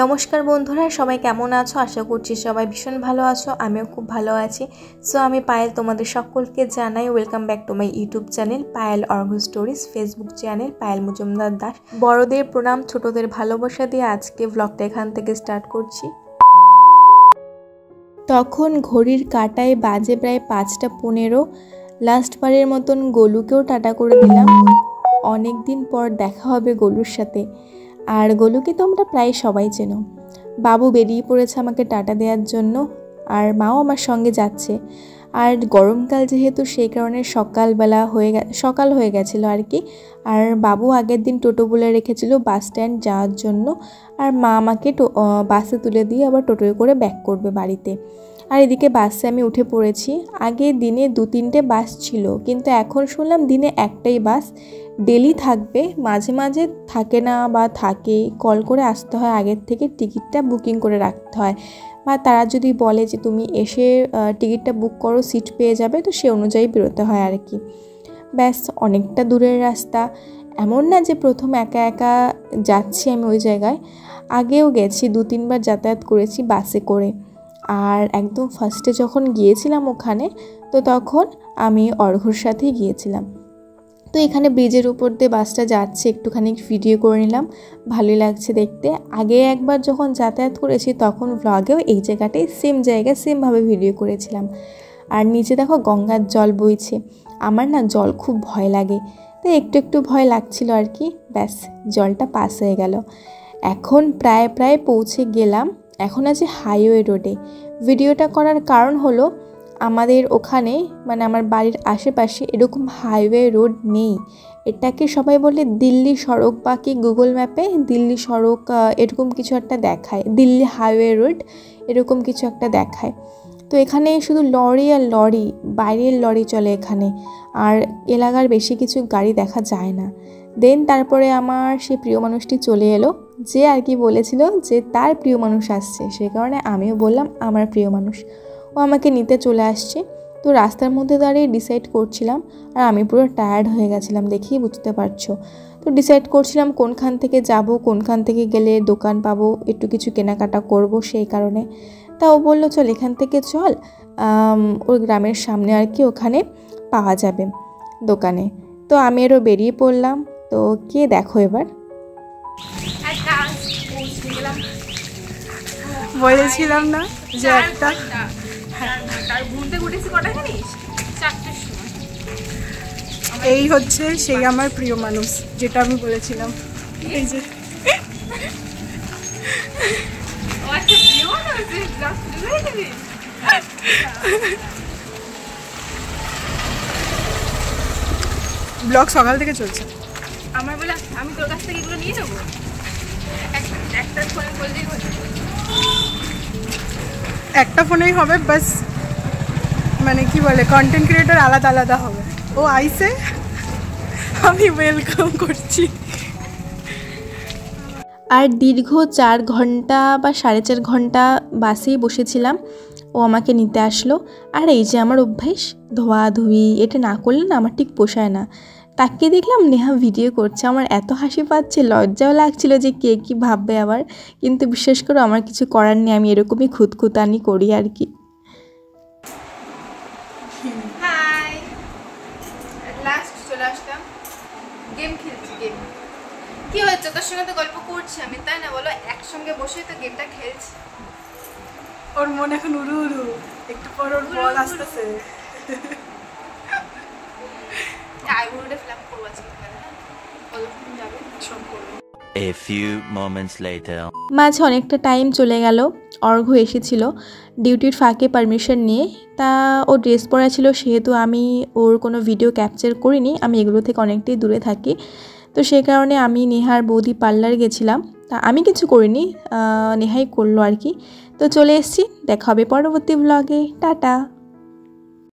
নমস্কার বন্ধুরা, সবাই কেমন আছো? আশা করছি সবাই ভীষণ ভালো আছো। আমিও খুব ভালো আছি। সো আমি পায়েল তোমাদের সকলকে জানাই welcome back to my YouTube channel Payel Argha stories, Facebook channel Payel Majumdar Das. বড়দের প্রণাম, ছোটদের ভালোবাসা দিয়ে আজকে ব্লগটা এখান থেকে স্টার্ট করছি। তখন ঘড়ির কাঁটায় বাজে প্রায় 5:15। লাস্টবারের মতন গোলুকেও টাটা করে দিলাম। অনেক দিন পর দেখা হবে গোলুর সাথে। আর গোলুকে তোমরা প্রায় সবাই চেনো। বাবু বেরিয়ে পড়েছে আমাকে টাটা দেওয়ার জন্য, আর মাও আমার সঙ্গে যাচ্ছে। আর গরমকাল যেহেতু, সেই কারণে সকাল হয়ে গেছিলো আর কি। আর বাবু আগের দিন টোটো বলে রেখেছিল বাস স্ট্যান্ড যাওয়ার জন্য, আর মা আমাকে বাসে তুলে দিয়ে আবার টোটোয় করে ব্যাক করবে বাড়িতে। আর এদিকে বাসে আমি উঠে পড়েছি। আগে দিনে 2-3টে বাস ছিল, কিন্তু এখন শুনলাম দিনে একটাই বাস ডেলি থাকবে। মাঝে মাঝে থাকে না, বা থাকে কল করে আসতে হয়, আগের থেকে টিকিটটা বুকিং করে রাখতে হয়, বা তারা যদি বলে যে তুমি এসে টিকিটটা বুক করো, সিট পেয়ে যাবে, তো সে অনুযায়ী বেরোতে হয় আর কি। ব্যাস, অনেকটা দূরের রাস্তা। এমন না যে প্রথম একা একা যাচ্ছি আমি ওই জায়গায়, আগেও গেছি, 2-3বার যাতায়াত করেছি বাসে করে। আর একদম ফার্স্টে যখন গিয়েছিলাম ওখানে, তো তখন আমি অর্ঘর সাথেই গিয়েছিলাম। তো এখানে ব্রিজের উপর দিয়ে বাসটা যাচ্ছে, একটুখানি ভিডিও করে নিলাম, ভালোই লাগছে দেখতে। আগে একবার যখন যাতায়াত করেছি তখন ভ্লগেও এই জায়গাটাই সেমভাবে ভিডিও করেছিলাম। আর নিচে দেখো গঙ্গার জল বইছে। আমার না জল খুব ভয় লাগে, তো একটু ভয় লাগছিল আর কি। ব্যাস, জলটা পাস হয়ে গেল। এখন প্রায় পৌঁছে গেলাম। এখন আছে হাইওয়ে রোডে। ভিডিওটা করার কারণ হলো, আমাদের ওখানে মানে আমার বাড়ির আশেপাশে এরকম হাইওয়ে রোড নেই। এটাকে সবাই বলে দিল্লি সড়ক, বা কি গুগল ম্যাপে দিল্লি সড়ক এরকম কিছু একটা দেখায়, দিল্লি হাইওয়ে রোড এরকম কিছু একটা দেখায়। তো এখানে শুধু লরি আর লরি, বাইরের লরি চলে এখানে, আর এলাকার বেশি কিছু গাড়ি দেখা যায় না। দেন তারপরে আমার সে প্রিয় মানুষটি চলে এলো, যে আর কি বলেছিল যে তার প্রিয় মানুষ আসছে, সে কারণে আমিও বললাম আমার প্রিয় মানুষ। ও আমাকে নিতে চলে আসছে। তো রাস্তার মধ্যে দাঁড়িয়ে ডিসাইড করছিলাম, আর আমি পুরো টায়ার্ড হয়ে গেছিলাম, দেখেই বুঝতে পারছো। তো ডিসাইড করছিলাম কোনখান থেকে যাব, কোনখান থেকে গেলে দোকান পাবো, একটু কিছু কেনাকাটা করব, সেই কারণে। তা ও বললো চল এখান থেকে চল, ওই গ্রামের সামনে আর কি, ওখানে পাওয়া যাবে দোকানে। তো আমি আরও বেরিয়ে পড়লাম। তো কে দেখো এবার, বলেছিলাম না যে একটা এই হচ্ছে সেই আমার প্রিয় মানুষ, যেটা আমি বলেছিলাম। এই যে ব্লগ সকাল থেকে চলছে আমার বলে আমি তোর কাছ থেকে এগুলো নিয়ে নেবো। একটা ফোনেই হবে, বাস মানে কি বলে কন্টেন্ট ক্রিয়েটর আলাদা আলাদা হবে। ও আইসে, আমি ওয়েলকাম করছি। আর দীর্ঘ 4 ঘন্টা বা 4.5 ঘন্টা বাসেই বসেছিলাম। ও আমাকে নিতে আসলো। আর এই যে আমার অভ্যাস ধোয়াধুয়ি, এটা না করলে না আমার ঠিক পোষায় না। তাকে দেখলাম নেহা ভিডিও করছে, আমার এত হাসি পাচ্ছে, লজ্জাও লাগছিল যে কে কী ভাববে আবার। কিন্তু বিশ্বাস করো আমার কিছু করার নেই, আমি এরকমই খুঁতখুঁতানি করি আর কি। হাই, লাস্ট চলে আসলাম। গেম খেলছি। গেম কি হচ্ছে? তোর সঙ্গে তো গল্প করছি আমি, তাই না? বলো, একসঙ্গে বসে তো গেমটা খেলছি। ওর মন এখন উড়ু উড়ু, একটু পর ওর বল আসতেছে। A few moments later. মাঝে অনেকটা টাইম চলে গেল। অর্ঘ্য এসেছিল ডিউটির ফাঁকে পারমিশন নিয়ে। তা ও ড্রেস পরা ছিল, সেহেতু আমি ওর কোনো ভিডিও ক্যাপচার করিনি, আমি এগুলো থেকে অনেকটাই দূরে থাকি। তো সেই কারণে আমি নেহার বৌদি পার্লার গেছিলাম। তা আমি কিছু করিনি, নেহাই করলো আর কি। তো চলে এসেছি, দেখা হবে পরবর্তী ব্লগে। টাটা।